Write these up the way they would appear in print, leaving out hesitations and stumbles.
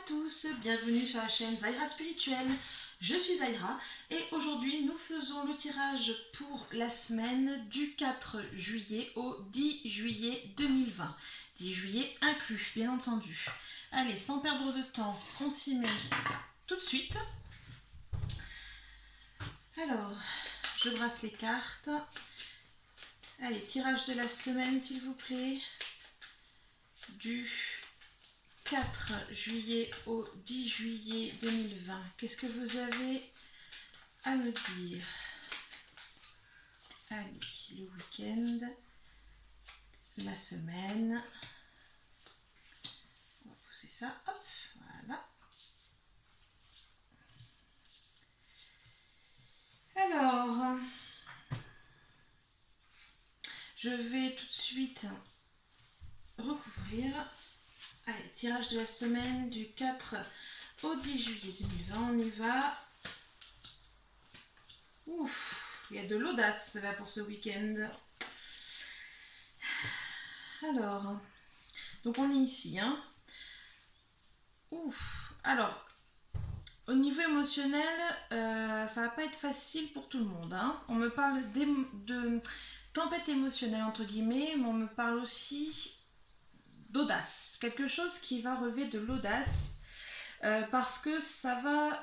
tous, bienvenue sur la chaîne Zaira Spirituelle. Je suis Zaira et aujourd'hui nous faisons le tirage pour la semaine du 4 juillet au 10 juillet 2020. 10 juillet inclus, bien entendu. Allez, sans perdre de temps, on s'y met tout de suite. Alors, je brasse les cartes. Allez, tirage de la semaine s'il vous plaît. Du 4 juillet au 10 juillet 2020. Qu'est-ce que vous avez à me dire? Allez, le week-end, la semaine. On va pousser ça, hop, voilà. Alors, je vais tout de suite recouvrir. Allez, tirage de la semaine du 4 au 10 juillet 2020, on y va. Ouf, il y a de l'audace là pour ce week-end. Alors, donc on est ici, hein. Ouf, alors, au niveau émotionnel, ça va pas être facile pour tout le monde, hein. On me parle de tempête émotionnelle entre guillemets, mais on me parle aussi d'audace, quelque chose qui va relever de l'audace, parce que ça va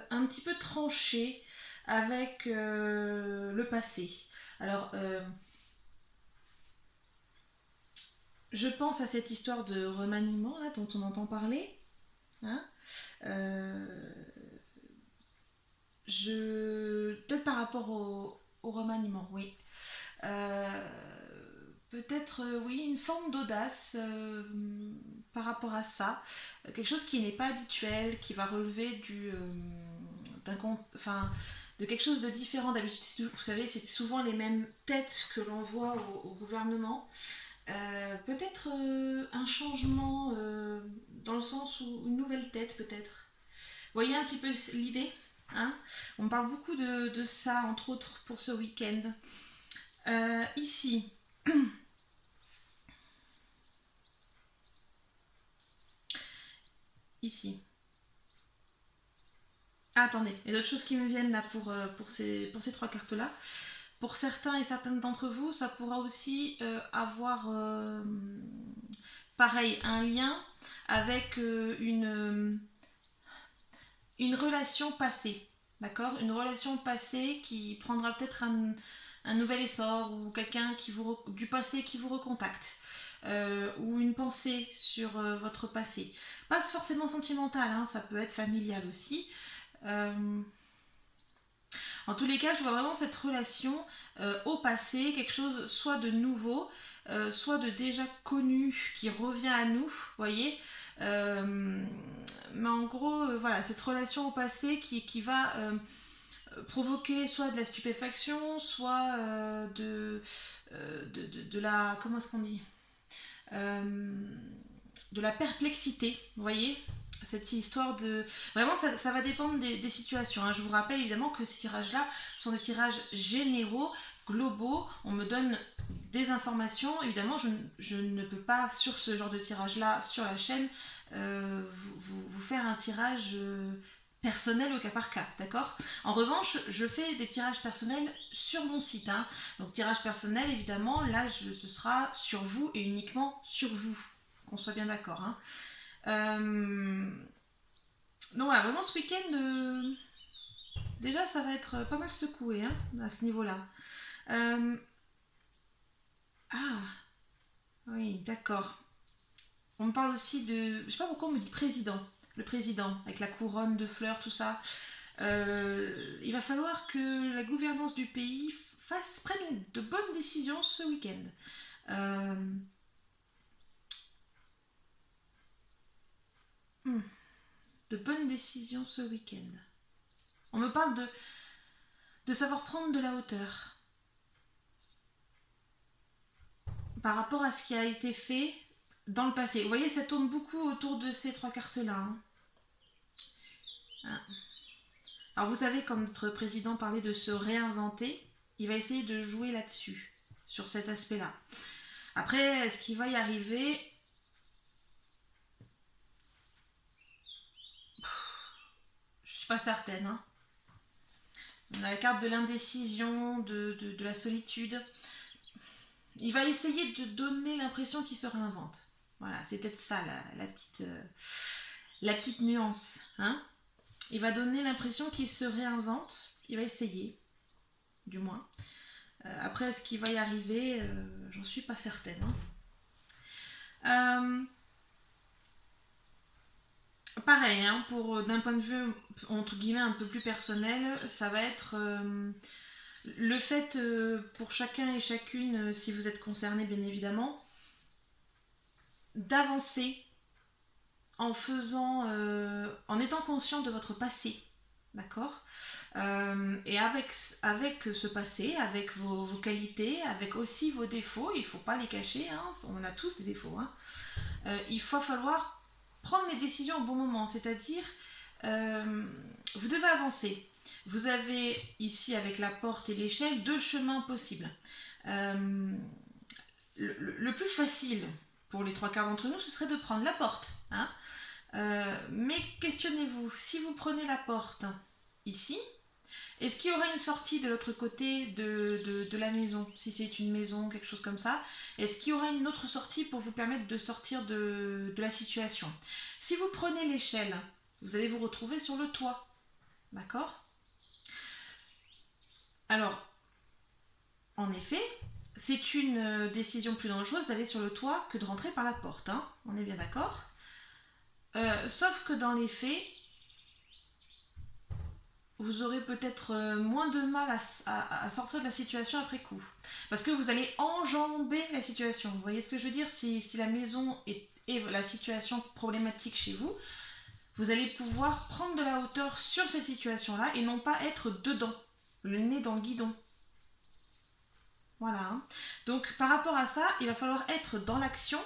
un petit peu trancher avec le passé. Alors, je pense à cette histoire de remaniement là, dont on entend parler. Hein, peut-être par rapport au remaniement, oui. Peut-être, oui, une forme d'audace par rapport à ça. Quelque chose qui n'est pas habituel, qui va relever de quelque chose de différent. D'habitude, vous savez, c'est souvent les mêmes têtes que l'on voit au gouvernement. Peut-être un changement dans le sens où une nouvelle tête, peut-être. Vous voyez un petit peu l'idée, hein? On parle beaucoup de ça, entre autres, pour ce week-end. Ici, ici. Ah, attendez, il y a d'autres choses qui me viennent là pour ces trois cartes-là. Pour certains et certaines d'entre vous, ça pourra aussi avoir, pareil, un lien avec une relation passée. D'accord? Une relation passée qui prendra peut-être un nouvel essor ou quelqu'un du passé qui vous recontacte. Ou une pensée sur votre passé. Pas forcément sentimental, hein, ça peut être familial aussi. En tous les cas, je vois vraiment cette relation au passé, quelque chose soit de nouveau, soit de déjà connu qui revient à nous, vous voyez. Mais en gros, voilà, cette relation au passé qui va provoquer soit de la stupéfaction, soit de la... Comment est-ce qu'on dit de la perplexité, vous voyez, cette histoire de... Vraiment, ça va dépendre des situations, hein. Je vous rappelle évidemment que ces tirages-là sont des tirages généraux, globaux. On me donne des informations. Évidemment, je ne peux pas, sur ce genre de tirage-là, sur la chaîne, vous faire un tirage personnel au cas par cas, d'accord? En revanche, je fais des tirages personnels sur mon site, hein. Donc tirage personnel, évidemment, là, ce sera sur vous et uniquement sur vous, qu'on soit bien d'accord, hein. Donc voilà, vraiment ce week-end, déjà ça va être pas mal secoué, hein, à ce niveau-là. Ah, oui, d'accord. On me parle aussi de... Je sais pas pourquoi on me dit président. Le président, avec la couronne de fleurs, tout ça. Il va falloir que la gouvernance du pays prenne de bonnes décisions ce week-end. De bonnes décisions ce week-end. On me parle de savoir prendre de la hauteur par rapport à ce qui a été fait dans le passé. Vous voyez, ça tourne beaucoup autour de ces trois cartes-là, hein. Alors vous savez, quand notre président parlait de se réinventer, il va essayer de jouer là-dessus, sur cet aspect-là. Après, est-ce qu'il va y arriver? suis pas certaine. Hein. On a la carte de l'indécision, de la solitude. Il va essayer de donner l'impression qu'il se réinvente. Voilà, c'est peut-être ça la petite nuance. Hein. Il va donner l'impression qu'il se réinvente. Il va essayer, du moins. Après, est-ce qu'il va y arriver j'en suis pas certaine. Hein. Pareil, hein, d'un point de vue entre guillemets un peu plus personnel, ça va être le fait pour chacun et chacune, si vous êtes concerné bien évidemment, d'avancer en étant conscient de votre passé, d'accord, et avec ce passé, avec vos qualités, avec aussi vos défauts, il ne faut pas les cacher, hein, on en a tous des défauts, hein, il va falloir prendre les décisions au bon moment, c'est-à-dire vous devez avancer. Vous avez ici avec la porte et l'échelle 2 chemins possibles. Le plus facile pour les 3 quarts d'entre nous, ce serait de prendre la porte. Hein. Mais questionnez-vous, si vous prenez la porte ici, est-ce qu'il y aura une sortie de l'autre côté de la maison, si c'est une maison, quelque chose comme ça? Est-ce qu'il y aura une autre sortie pour vous permettre de sortir de la situation? Si vous prenez l'échelle, vous allez vous retrouver sur le toit. D'accord? Alors, en effet, c'est une décision plus dangereuse d'aller sur le toit que de rentrer par la porte. Hein. On est bien d'accord? Sauf que dans les faits, vous aurez peut-être moins de mal à sortir de la situation après coup. Parce que vous allez enjamber la situation. Vous voyez ce que je veux dire? Si la maison est la situation problématique chez vous, vous allez pouvoir prendre de la hauteur sur cette situation-là et non pas être dedans, le nez dans le guidon. Voilà. Hein. Donc par rapport à ça, il va falloir être dans l'action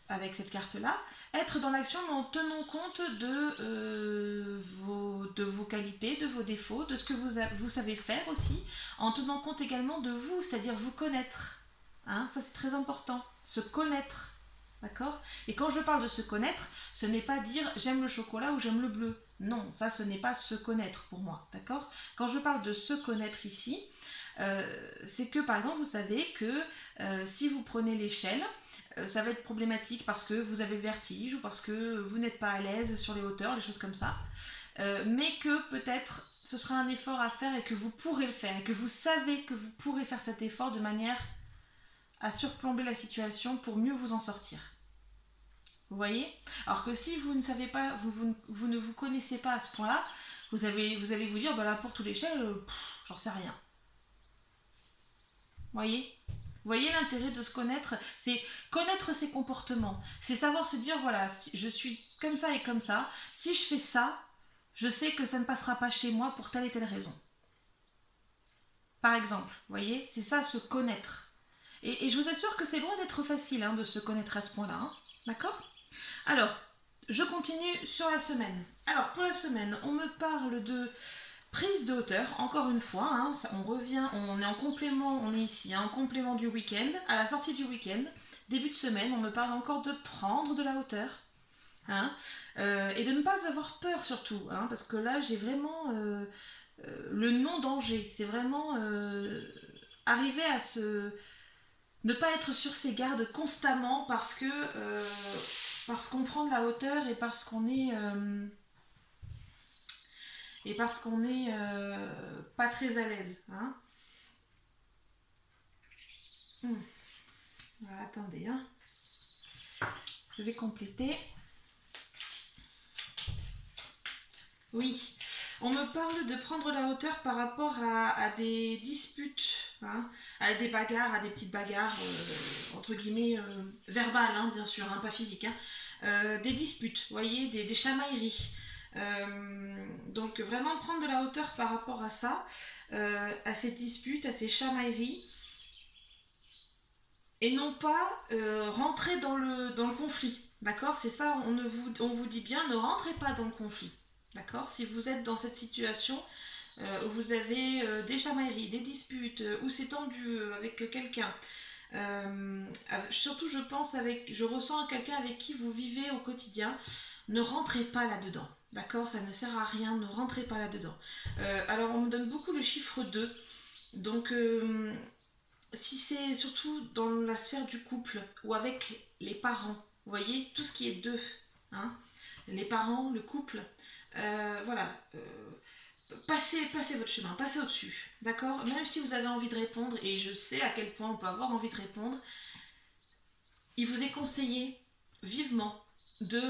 avec cette carte-là, être dans l'action mais en tenant compte de vos qualités, de vos défauts, de ce que vous savez faire aussi, en tenant compte également de vous, c'est-à-dire vous connaître. Hein, ça c'est très important, se connaître. D'accord? Et quand je parle de se connaître, ce n'est pas dire j'aime le chocolat ou j'aime le bleu. Non, ça ce n'est pas se connaître pour moi. D'accord? Quand je parle de se connaître ici, c'est que par exemple vous savez que si vous prenez l'échelle, ça va être problématique parce que vous avez le vertige ou parce que vous n'êtes pas à l'aise sur les hauteurs, des choses comme ça, mais que peut-être ce sera un effort à faire et que vous pourrez le faire et que vous savez que vous pourrez faire cet effort de manière à surplomber la situation pour mieux vous en sortir. Vous voyez? Alors que si vous ne savez pas, vous ne vous connaissez pas à ce point-là, vous allez vous dire bah, la porte ou l'échelle, j'en sais rien. Voyez? Vous voyez l'intérêt de se connaître? C'est connaître ses comportements. C'est savoir se dire, voilà, si je suis comme ça et comme ça. Si je fais ça, je sais que ça ne passera pas chez moi pour telle et telle raison. Par exemple, vous voyez? C'est ça, se connaître. Et je vous assure que c'est loin d'être facile hein, de se connaître à ce point-là. Hein. D'accord? Alors, je continue sur la semaine. Alors, pour la semaine, on me parle de prise de hauteur, encore une fois, hein, on revient, on est en complément, on est ici, hein, en complément du week-end, à la sortie du week-end, début de semaine, on me parle encore de prendre de la hauteur, hein, et de ne pas avoir peur surtout, hein, parce que là j'ai vraiment le non-danger, c'est vraiment arriver à ne pas être sur ses gardes constamment parce qu'on prend de la hauteur et parce qu'on est... pas très à l'aise. Hein. Attendez, hein. Je vais compléter. Oui, on me parle de prendre la hauteur par rapport à des disputes, hein, à des bagarres, à des petites bagarres, entre guillemets, verbales, hein, bien sûr, hein, pas physiques. Hein. Des disputes, vous voyez, des chamailleries. Donc vraiment prendre de la hauteur par rapport à ça, à ces disputes, à ces chamailleries, et non pas rentrer dans le conflit. D'accord? C'est ça, on vous dit bien, ne rentrez pas dans le conflit. D'accord? Si vous êtes dans cette situation où vous avez des chamailleries, des disputes, où c'est tendu avec quelqu'un, surtout je ressens à quelqu'un avec qui vous vivez au quotidien, ne rentrez pas là-dedans. D'accord? Ça ne sert à rien, ne rentrez pas là-dedans. Alors, on me donne beaucoup le chiffre 2. Donc, si c'est surtout dans la sphère du couple ou avec les parents, vous voyez, tout ce qui est deux, hein, les parents, le couple, voilà, passez votre chemin, passez au-dessus, d'accord? Même si vous avez envie de répondre, et je sais à quel point on peut avoir envie de répondre, il vous est conseillé vivement de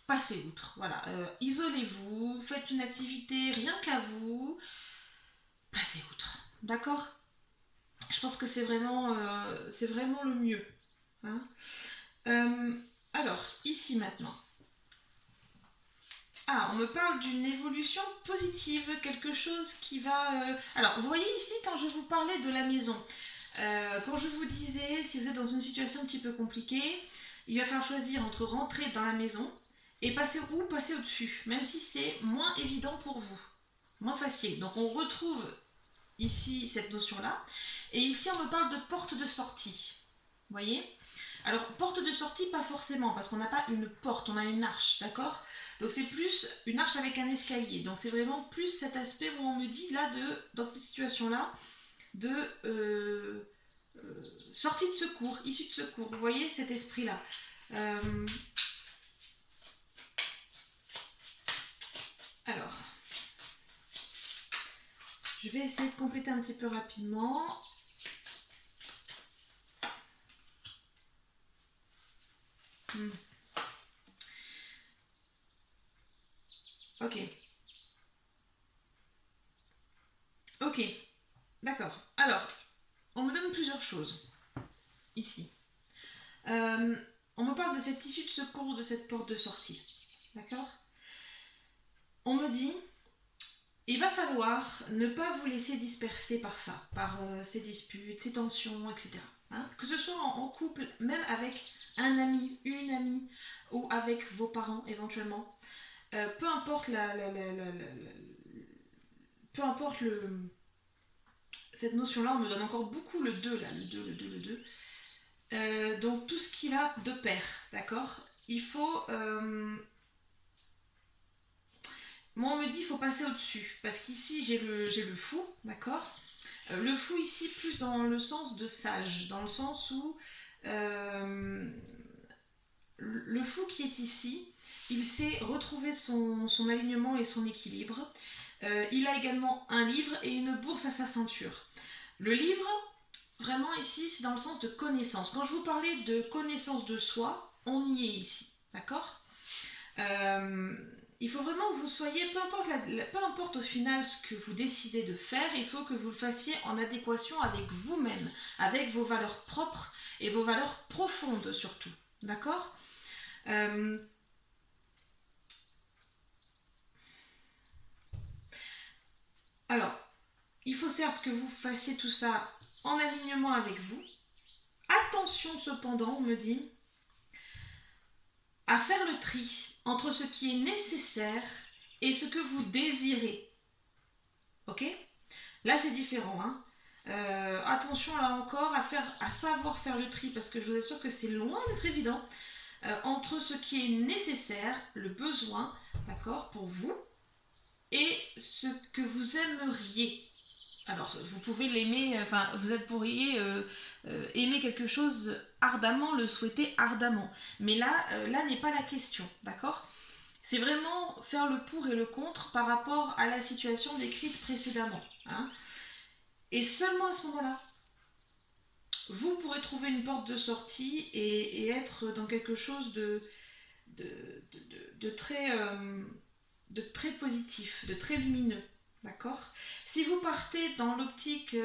passer outre. Voilà, isolez-vous, faites une activité rien qu'à vous, passez outre, d'accord? Je pense que c'est vraiment le mieux. Hein. Alors, ici maintenant. Ah, on me parle d'une évolution positive, quelque chose qui va... Alors, vous voyez ici, quand je vous parlais de la maison, quand je vous disais, si vous êtes dans une situation un petit peu compliquée, il va falloir choisir entre rentrer dans la maison et passer au-dessus, même si c'est moins évident pour vous, moins facile. Donc, on retrouve ici cette notion-là. Et ici, on me parle de porte de sortie. Vous voyez? Alors, porte de sortie, pas forcément, parce qu'on n'a pas une porte, on a une arche, d'accord? Donc, c'est plus une arche avec un escalier. Donc, c'est vraiment plus cet aspect où on me dit, là, dans cette situation-là, de sortie de secours, issue de secours. Vous voyez cet esprit-là? Alors, je vais essayer de compléter un petit peu rapidement. Ok. Ok. D'accord. Alors, on me donne plusieurs choses. Ici. On me parle de cette issue de secours, de cette porte de sortie. D'accord? On me dit, il va falloir ne pas vous laisser disperser par ça, par ces disputes, ces tensions, etc. Hein? Que ce soit en couple, même avec un ami, une amie, ou avec vos parents éventuellement. Peu importe peu importe cette notion-là, on me donne encore beaucoup le 2, là, le 2, le 2, le 2. Donc tout ce qui va de pair, d'accord? Il faut... Moi, on me dit il faut passer au-dessus, parce qu'ici j'ai le fou, d'accord? Le fou ici plus dans le sens de sage, dans le sens où le fou qui est ici, il sait retrouver son alignement et son équilibre. Il a également un livre et une bourse à sa ceinture. Le livre, vraiment ici, c'est dans le sens de connaissance. Quand je vous parlais de connaissance de soi, on y est ici, d'accord? Il faut vraiment que vous soyez, peu importe au final ce que vous décidez de faire, il faut que vous le fassiez en adéquation avec vous-même, avec vos valeurs propres et vos valeurs profondes surtout, d'accord? Alors, il faut certes que vous fassiez tout ça en alignement avec vous. Attention cependant, on me dit, à faire le tri entre ce qui est nécessaire et ce que vous désirez. Ok? Là, c'est différent. Hein. Attention là encore à savoir faire le tri parce que je vous assure que c'est loin d'être évident entre ce qui est nécessaire, le besoin, d'accord, pour vous, et ce que vous aimeriez. Alors, vous pouvez l'aimer, enfin, pourriez aimer quelque chose ardemment, le souhaiter ardemment. Mais là n'est pas la question, d'accord? C'est vraiment faire le pour et le contre par rapport à la situation décrite précédemment. Hein. Et seulement à ce moment-là, vous pourrez trouver une porte de sortie et être dans quelque chose de très positif, de très lumineux. D'accord? Si vous partez dans l'optique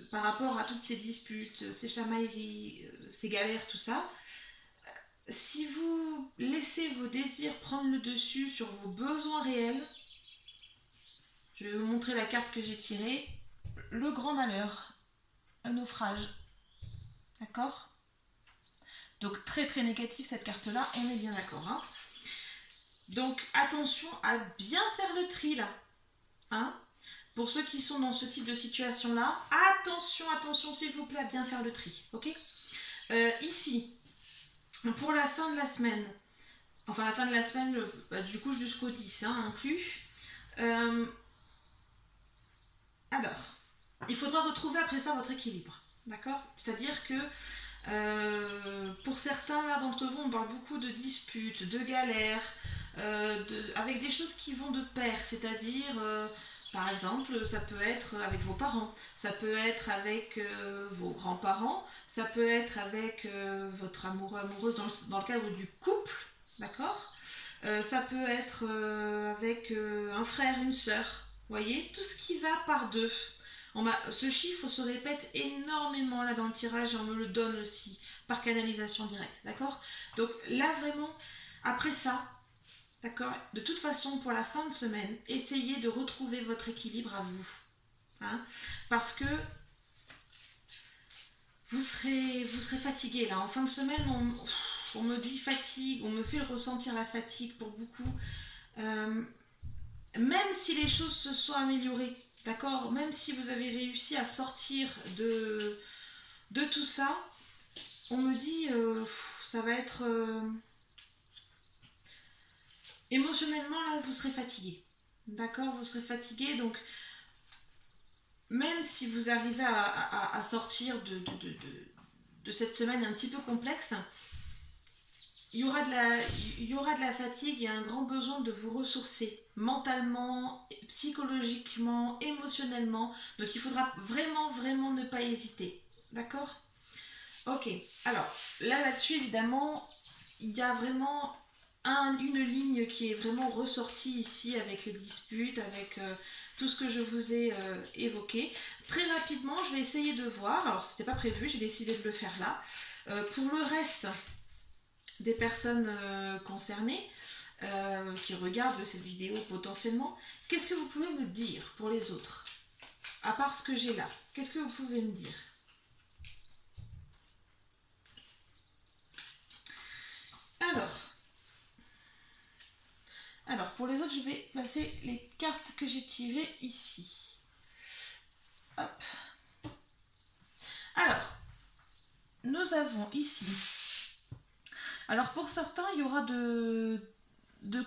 par rapport à toutes ces disputes, ces chamailleries, ces galères, tout ça, si vous laissez vos désirs prendre le dessus sur vos besoins réels, je vais vous montrer la carte que j'ai tirée, le grand malheur, un naufrage. D'accord? Donc très très négatif cette carte-là, on est bien d'accord. Hein? Donc attention à bien faire le tri là. Hein? Pour ceux qui sont dans ce type de situation-là, attention s'il vous plaît à bien faire le tri. Ok? Ici, pour la fin de la semaine, enfin la fin de la semaine, du coup jusqu'au 10 hein, inclus. Euh, alors, il faudra retrouver après ça votre équilibre, d'accord? C'est-à-dire que pour certains là d'entre vous, on parle beaucoup de disputes, de galères, avec des choses qui vont de pair, c'est-à-dire par exemple, ça peut être avec vos parents, ça peut être avec vos grands-parents, ça peut être avec votre amoureux, amoureuse dans le cadre du couple, d'accord. Ça peut être avec un frère, une sœur, voyez, tout ce qui va par deux. Ce chiffre se répète énormément là dans le tirage et on me le donne aussi par canalisation directe, d'accord. Donc là vraiment, après ça, d'accord, de toute façon pour la fin de semaine, essayez de retrouver votre équilibre à vous. Hein, parce que vous serez fatigué là. En fin de semaine, on me dit fatigue, on me fait ressentir la fatigue pour beaucoup. Euh, Même si les choses se sont améliorées, d'accord, même si vous avez réussi à sortir de tout ça, on me dit ça va être émotionnellement là vous serez fatigué, d'accord, vous serez fatigué, donc même si vous arrivez à sortir de cette semaine un petit peu complexe, il y aura de la fatigue et un grand besoin de vous ressourcer mentalement, psychologiquement, émotionnellement. Donc il faudra vraiment, vraiment ne pas hésiter. D'accord? Ok. Alors, là-dessus, évidemment, il y a vraiment une ligne qui est vraiment ressortie ici avec les disputes, avec tout ce que je vous ai évoqué. Très rapidement, je vais essayer de voir. Alors, c'était pas prévu, j'ai décidé de le faire là. Pour le reste des personnes concernées qui regardent cette vidéo potentiellement, qu'est-ce que vous pouvez me dire pour les autres? À part ce que j'ai là, qu'est-ce que vous pouvez me dire? Alors, pour les autres, je vais placer les cartes que j'ai tirées ici. Hop. Alors, nous avons ici. Alors, pour certains, il y aura de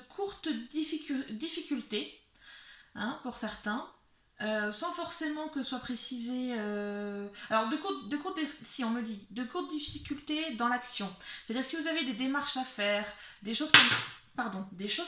courtes difficultés, hein, pour certains. Sans forcément que soit précisé. Alors, si on me dit de courtes difficultés dans l'action. C'est-à-dire que si vous avez des démarches à faire, des choses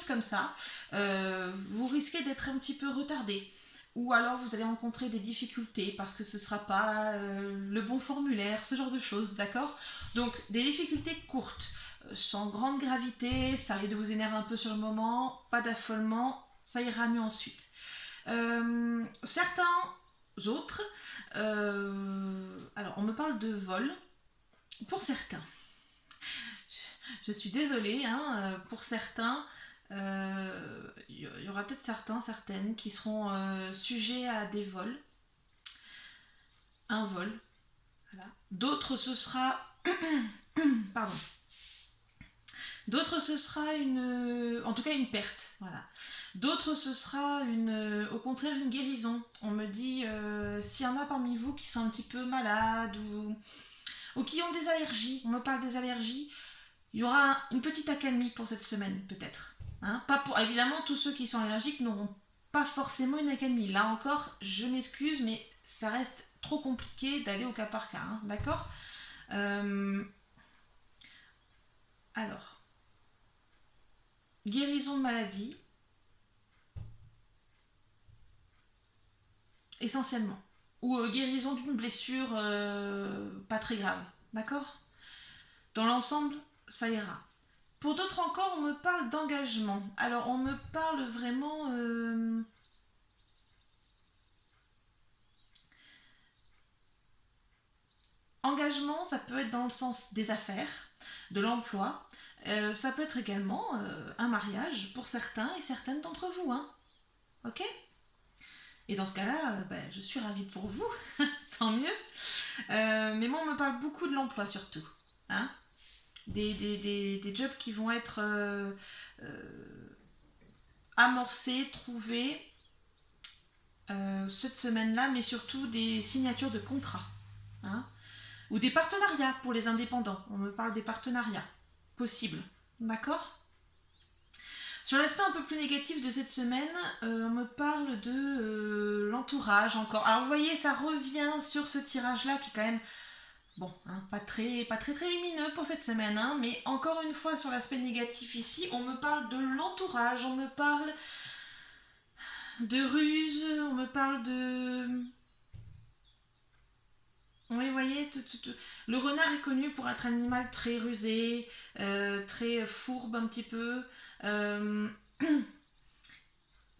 comme ça, vous risquez d'être un petit peu retardé. Ou alors vous allez rencontrer des difficultés parce que ce ne sera pas le bon formulaire, ce genre de choses, d'accord? Donc, des difficultés courtes, sans grande gravité, ça risque de vous énerver un peu sur le moment, pas d'affolement, ça ira mieux ensuite. Certains autres, alors on me parle de vol, pour certains, je suis désolée, hein, pour certains, il y aura peut-être certaines qui seront sujets à des vols, un vol, voilà. D'autres ce sera, pardon, d'autres ce sera en tout cas une perte, voilà. D'autres ce sera au contraire une guérison. On me dit s'il y en a parmi vous qui sont un petit peu malades ou qui ont des allergies, on me parle des allergies, il y aura une petite accalmie pour cette semaine peut-être. Hein, pas pour, évidemment, tous ceux qui sont allergiques n'auront pas forcément une accalmie. Là encore, je m'excuse, mais ça reste trop compliqué d'aller au cas par cas, hein, d'accord. Alors, guérison de maladie, essentiellement. Ou guérison d'une blessure pas très grave, d'accord. Dans l'ensemble, ça ira. Pour d'autres encore, on me parle d'engagement. Alors, on me parle vraiment... engagement, ça peut être dans le sens des affaires, de l'emploi. Ça peut être également un mariage pour certains et certaines d'entre vous. Hein. Ok? Et dans ce cas-là, je suis ravie pour vous. Tant mieux. Mais moi, on me parle beaucoup de l'emploi surtout. Hein, des jobs qui vont être amorcés, trouvés cette semaine-là, mais surtout des signatures de contrats. Hein, ou des partenariats pour les indépendants. On me parle des partenariats possibles. D'accord? Sur l'aspect un peu plus négatif de cette semaine, on me parle de l'entourage encore. Alors vous voyez, ça revient sur ce tirage-là qui est quand même, bon, hein, pas très lumineux pour cette semaine, hein, mais encore une fois sur l'aspect négatif ici, on me parle de l'entourage, on me parle de ruse, on me parle de... Oui, vous voyez, le renard est connu pour être un animal très rusé, très fourbe un petit peu. Euh,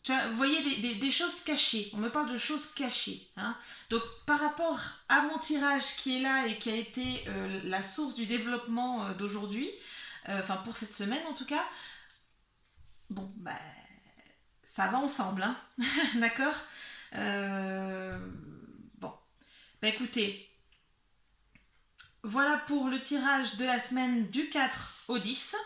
Tu vois, vous voyez des choses cachées. On me parle de choses cachées, hein. Donc par rapport à mon tirage qui est là et qui a été la source du développement d'aujourd'hui, enfin pour cette semaine en tout cas, bon, bah, ça va ensemble, hein. D'accord. Euh, bon, bah écoutez, voilà pour le tirage de la semaine du 4 au 10.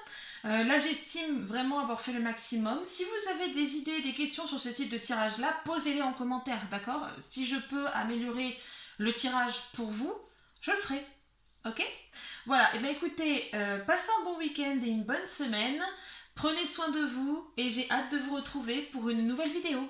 Là, j'estime vraiment avoir fait le maximum. Si vous avez des idées, des questions sur ce type de tirage-là, posez-les en commentaire, d'accord? Si je peux améliorer le tirage pour vous, je le ferai. Ok? Voilà, et bien écoutez, passez un bon week-end et une bonne semaine. Prenez soin de vous et j'ai hâte de vous retrouver pour une nouvelle vidéo.